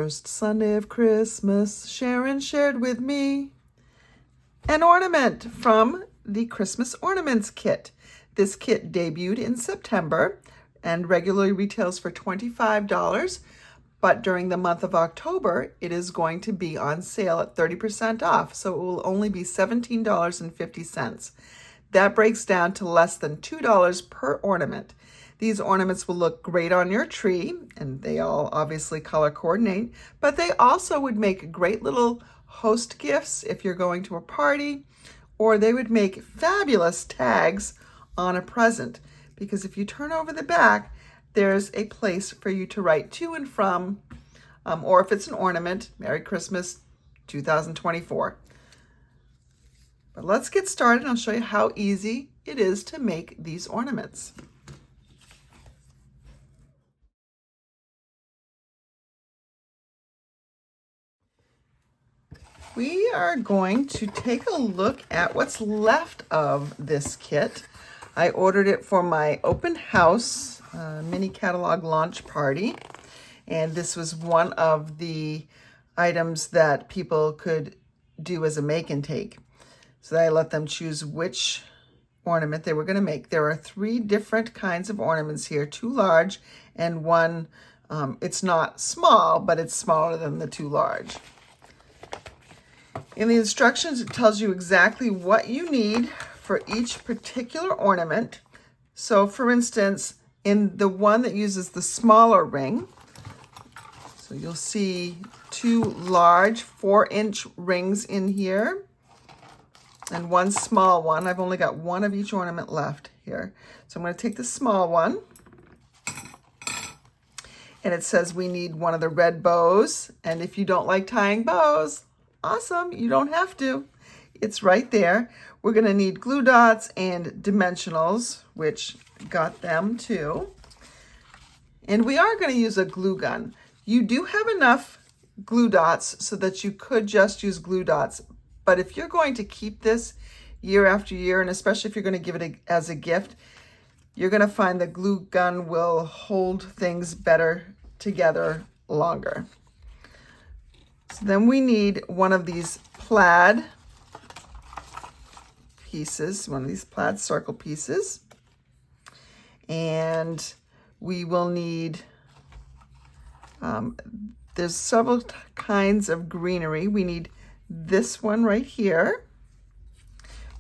first Sunday of Christmas, Sharon shared with me an ornament from the Christmas Ornaments Kit. This kit debuted in September and regularly retails for $25, but during the month of October, it is going to be on sale at 30% off, so it will only be $17.50. That breaks down to less than $2 per ornament. These ornaments will look great on your tree, and they all obviously color coordinate, but they also would make great little host gifts if you're going to a party, or they would make fabulous tags on a present, because if you turn over the back, there's a place for you to write to and from, or if it's an ornament, Merry Christmas 2024. But let's get started and I'll show you how easy it is to make these ornaments. We are going to take a look at what's left of this kit. I ordered it for my open house mini catalog launch party, and this was one of the items that people could do as a make and take. So I let them choose which ornament they were going to make. There are 3 different kinds of ornaments here, 2 large and 1, it's not small, but it's smaller than the 2 large. In the instructions, it tells you exactly what you need for each particular ornament. So for instance, in the one that uses the smaller ring, so you'll see 2 large 4-inch rings in here and 1 small one. I've only got 1 of each ornament left here. So I'm going to take the small one, and it says we need one of the red bows. And if you don't like tying bows, awesome, you don't have to. It's right there. We're going to need glue dots and dimensionals, which got them too. And we are going to use a glue gun. You do have enough glue dots so that you could just use glue dots. But if you're going to keep this year after year, and especially if you're going to give it as a gift, you're going to find the glue gun will hold things better together longer. So then we need one of these plaid pieces, one of these plaid circle pieces. And we will need, there's several kinds of greenery. We need this one right here.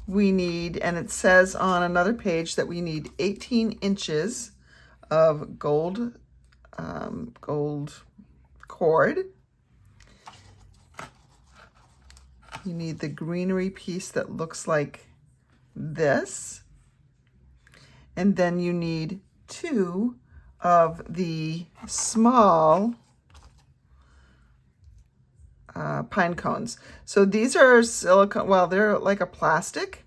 We need, and it says on another page that we need 18 inches of gold cord. You need the greenery piece that looks like this. And then you need 2 of the small pine cones. So these are silicone, well, they're like a plastic,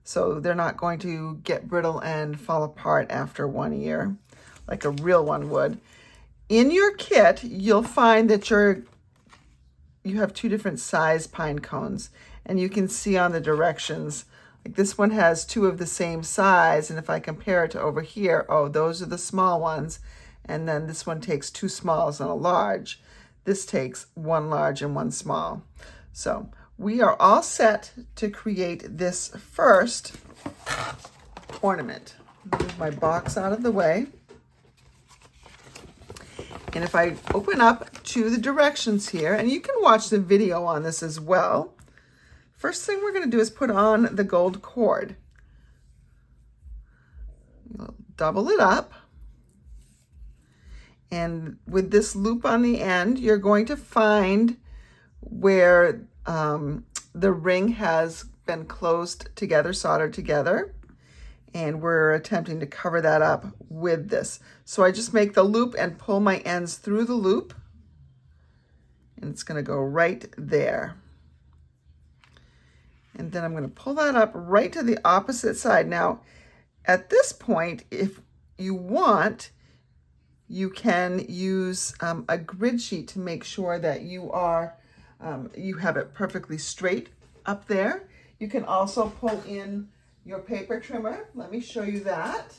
so they're not going to get brittle and fall apart after 1 year like a real one would. In your kit, you'll find that you have 2 different size pine cones, and you can see on the directions, like this one has 2 of the same size, and if I compare it to over here, oh, those are the small ones, and then this one takes 2 smalls and a large. This takes 1 large and 1 small. So we are all set to create this first ornament. Move my box out of the way. And if I open up to the directions here, and you can watch the video on this as well, first thing we're going to do is put on the gold cord. You'll double it up. And with this loop on the end, you're going to find where the ring has been closed together, soldered together. And we're attempting to cover that up with this. So I just make the loop and pull my ends through the loop. And it's going to go right there. And then I'm going to pull that up right to the opposite side. Now, at this point, if you want, you can use a grid sheet to make sure that you have it perfectly straight up there. You can also pull in your paper trimmer. Let me show you that.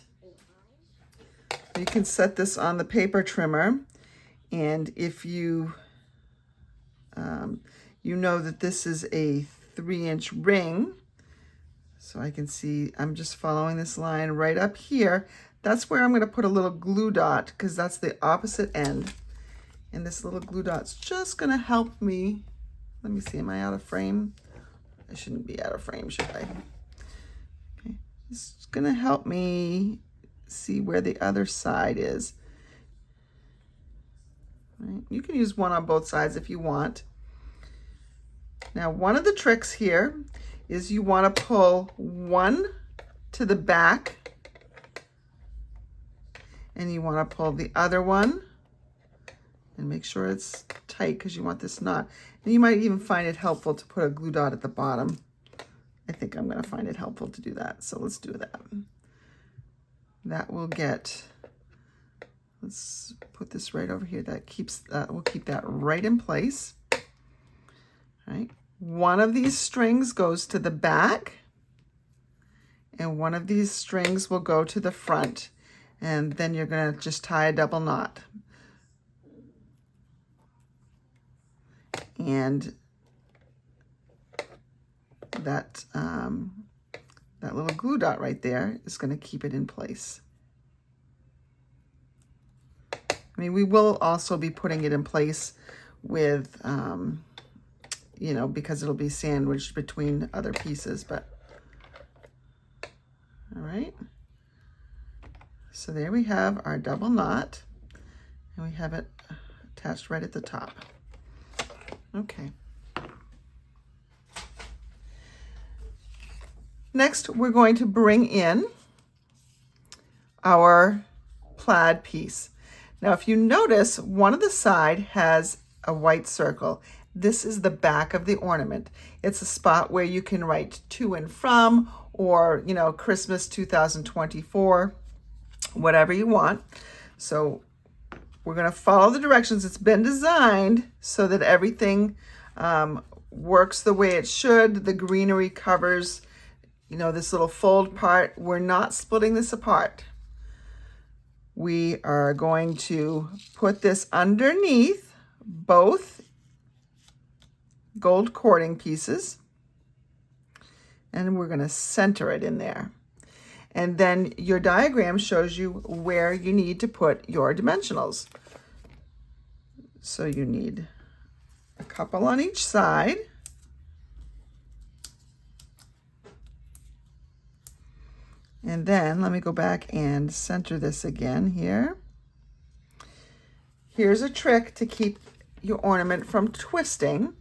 You can set this on the paper trimmer, and if you you know that this is a 3-inch ring. So I can see, I'm just following this line right up here. That's where I'm going to put a little glue dot because that's the opposite end. And this little glue dot's just going to help me. Let me see, am I out of frame? I shouldn't be out of frame, should I? Okay. It's going to help me see where the other side is. Right. You can use one on both sides if you want. Now, one of the tricks here is you want to pull one to the back and you want to pull the other one and make sure it's tight because you want this knot. And you might even find it helpful to put a glue dot at the bottom. I think I'm going to find it helpful to do that. So let's do that. That will get, let's put this right over here. That keeps, we'll keep that right in place. All right. One of these strings goes to the back and one of these strings will go to the front, and then you're going to just tie a double knot. And that that little glue dot right there is going to keep it in place. I mean, we will also be putting it in place with you know, because it'll be sandwiched between other pieces, but all right. So there we have our double knot, and we have it attached right at the top. Okay. Next, we're going to bring in our plaid piece. Now, if you notice, one of the side has a white circle. This is the back of the ornament. It's a spot where you can write to and from, or, you know, Christmas 2024, whatever you want. So we're going to follow the directions. It's been designed so that everything works the way it should. The greenery covers, you know, this little fold part. We're not splitting this apart. We are going to put this underneath both gold cording pieces, and we're going to center it in there. And then your diagram shows you where you need to put your dimensionals. So you need a couple on each side. And then let me go back and center this again here. Here's a trick to keep your ornament from twisting.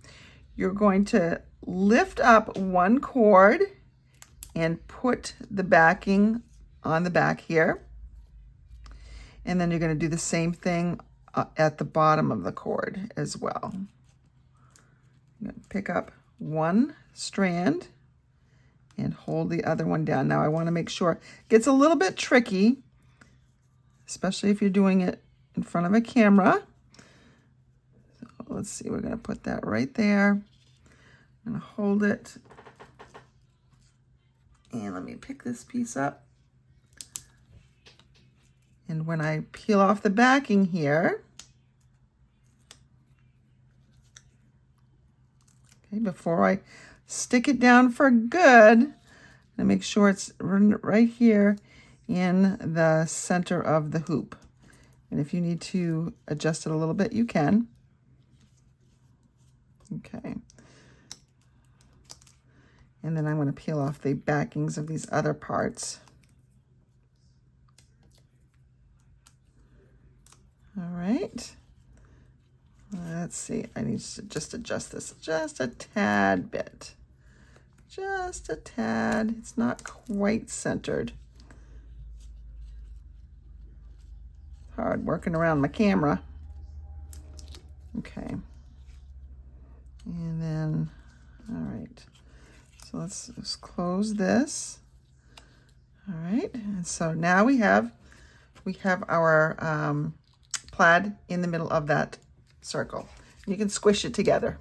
You're going to lift up one cord and put the backing on the back here. And then you're going to do the same thing at the bottom of the cord as well. I'm going to pick up one strand and hold the other one down. Now I want to make sure it gets a little bit tricky, especially if you're doing it in front of a camera. So let's see, we're going to put that right there. I'm going to hold it. And let me pick this piece up. And when I peel off the backing here, okay, before I stick it down for good, and make sure it's right here in the center of the hoop. And if you need to adjust it a little bit, you can. Okay. And then I'm going to peel off the backings of these other parts. All right. Let's see. I need to just adjust this just a tad bit. Just a tad. It's not quite centered. Hard working around my camera. Okay. And then, all right. So let's just close this. All right. And so now we have our plaid in the middle of that circle. You can squish it together.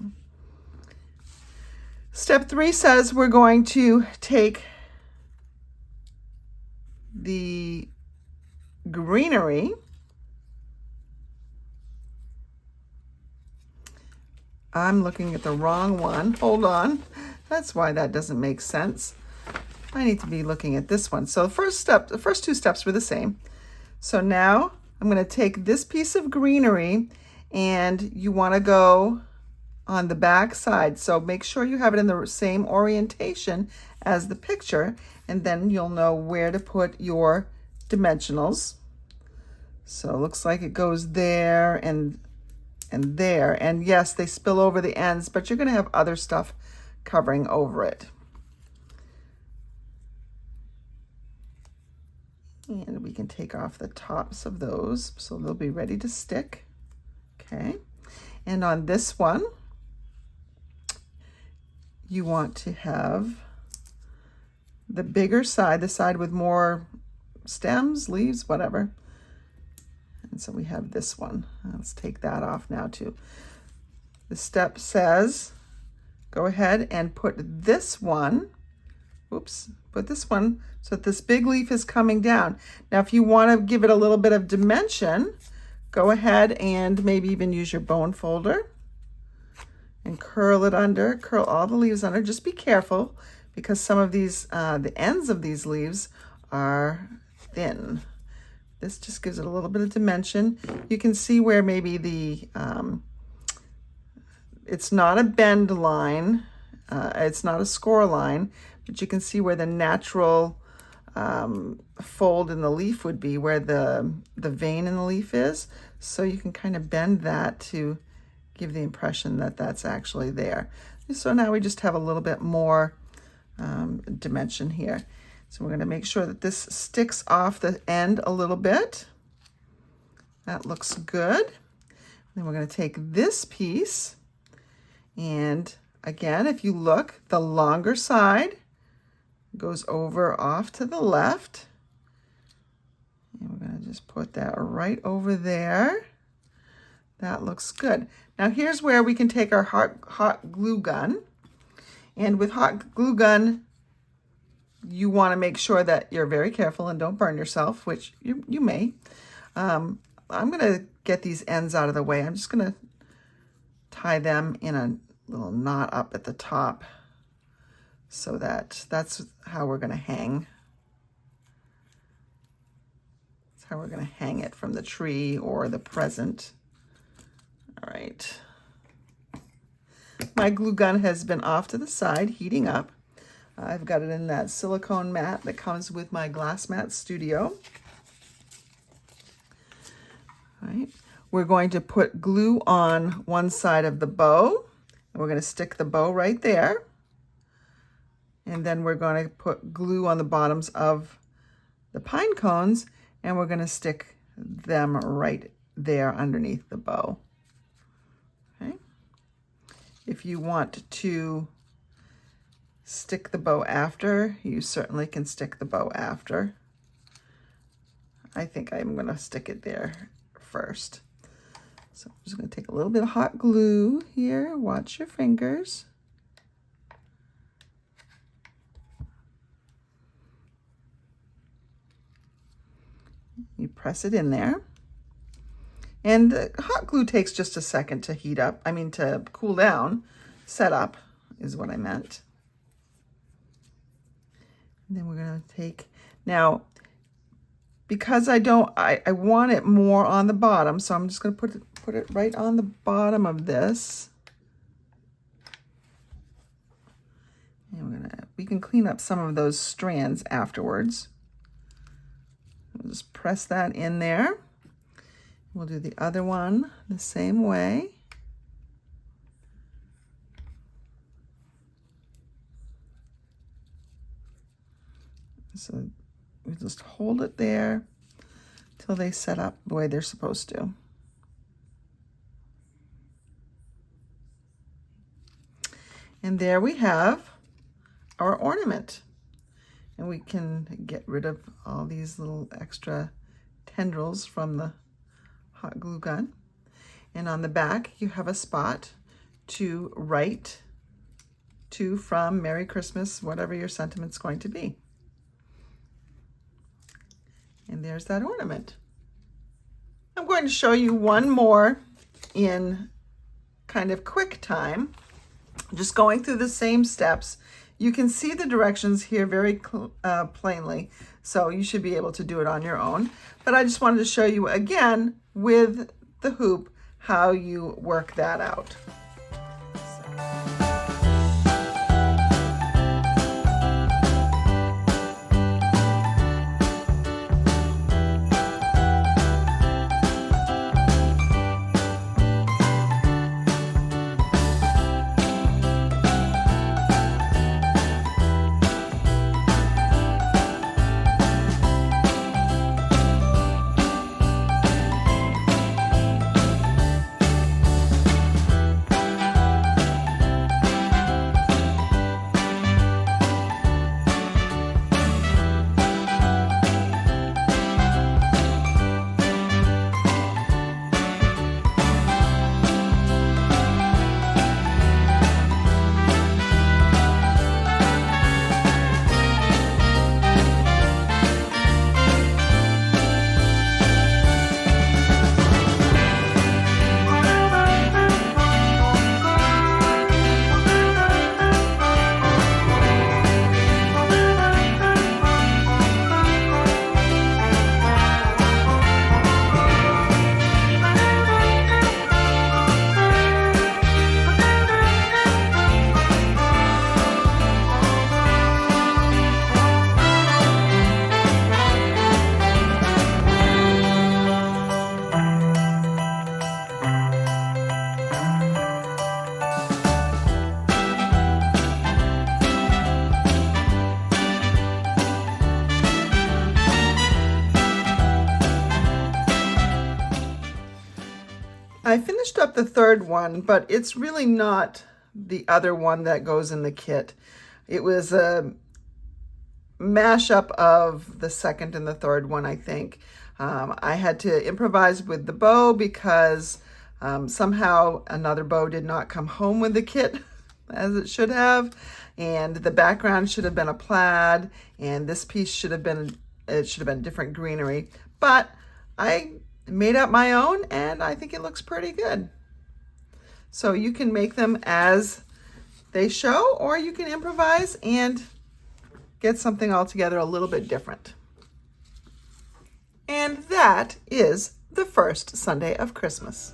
Step 3 says we're going to take the greenery I'm looking at the wrong one. Hold on. That's why that doesn't make sense. I need to be looking at this one. So the first two steps were the same. So now I'm going to take this piece of greenery, and you want to go on the back side. So make sure you have it in the same orientation as the picture, and then you'll know where to put your dimensionals. So it looks like it goes there and there. And yes, they spill over the ends, but you're going to have other stuff covering over it. And we can take off the tops of those so they'll be ready to stick. Okay. And on this one, you want to have the bigger side, the side with more stems, leaves, whatever. And so we have this one. Let's take that off now too. The step says, go ahead and put this one, put this one so that this big leaf is coming down. Now, if you want to give it a little bit of dimension, go ahead and maybe even use your bone folder and curl it under, curl all the leaves under. Just be careful because some of these, the ends of these leaves are thin. This just gives it a little bit of dimension. You can see where maybe the, it's not a bend line, it's not a score line, but you can see where the natural fold in the leaf would be, where the vein in the leaf is. So you can kind of bend that to give the impression that that's actually there. So now we just have a little bit more dimension here. So we're going to make sure that this sticks off the end a little bit. That looks good. Then we're going to take this piece, and again, if you look, the longer side goes over off to the left. And we're going to just put that right over there. That looks good. Now here's where we can take our hot glue gun. And with hot glue gun, you want to make sure that you're very careful and don't burn yourself, which you may. I'm going to get these ends out of the way. I'm just going to tie them in a little knot up at the top so that that's how we're going to hang. That's how we're going to hang it from the tree or the present. All right. My glue gun has been off to the side, heating up. I've got it in that silicone mat that comes with my Glass Mat Studio. All right. We're going to put glue on one side of the bow, and we're going to stick the bow right there. And then we're going to put glue on the bottoms of the pine cones, and we're going to stick them right there underneath the bow. Okay. If you want to stick the bow after, you certainly can stick the bow after. I think I'm going to stick it there first. So I'm just going to take a little bit of hot glue here. Watch your fingers. You press it in there. And the hot glue takes just a second to heat up. I mean, to cool down. Set up is what I meant. And then we're going to take, now, because I want it more on the bottom, so I'm just going to put it right on the bottom of this. And we can clean up some of those strands afterwards. We'll just press that in there. We'll do the other one the same way. So we just hold it there till they set up the way they're supposed to. And there we have our ornament. And we can get rid of all these little extra tendrils from the hot glue gun. And on the back, you have a spot to write to, from, Merry Christmas, whatever your sentiment's going to be. And there's that ornament. I'm going to show you one more in kind of quick time, just going through the same steps. You can see the directions here very plainly, so you should be able to do it on your own. But I just wanted to show you again with the hoop how you work that out. I finished up the third one, but it's really not the other one that goes in the kit. It was a mashup of the second and the third one, I think. I had to improvise with the bow because somehow another bow did not come home with the kit as it should have, and the background should have been a plaid, and this piece should have been different greenery, but I made up my own and I think it looks pretty good. So you can make them as they show, or you can improvise and get something altogether a little bit different. And that is the first Sunday of Christmas.